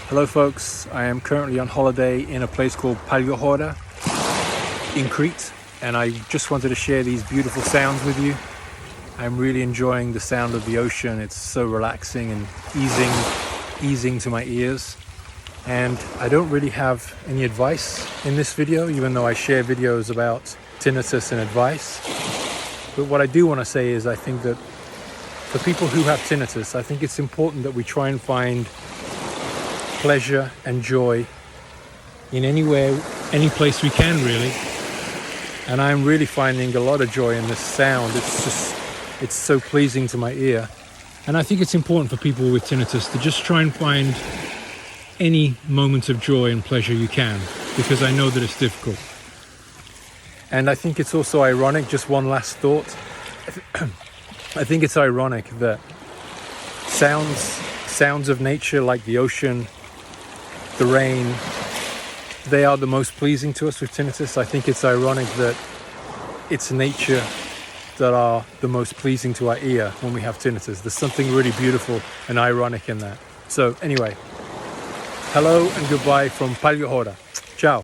Hello folks, I am currently on holiday in a place called Paleokhora in Crete, and I just wanted to share these beautiful sounds with you. I'm really enjoying the sound of the ocean. It's so relaxing and easing to my ears. And I don't really have any advice in this video, even though I share videos about tinnitus and advice. But what I do want to say is I think that for people who have tinnitus, I think it's important that we try and find pleasure and joy in anywhere, any place we can, really. And I'm really finding a lot of joy in this sound. It's so pleasing to my ear. And I think it's important for people with tinnitus to just try and find any moment of joy and pleasure you can, because I know that it's difficult. And I think it's also ironic, just one last thought. I think it's ironic that sounds of nature like the ocean, the rain, they are the most pleasing to us with tinnitus. I think it's ironic that it's nature that are the most pleasing to our ear when we have tinnitus. There's something really beautiful and ironic in that. So anyway, hello and goodbye from Paleokhora. Ciao.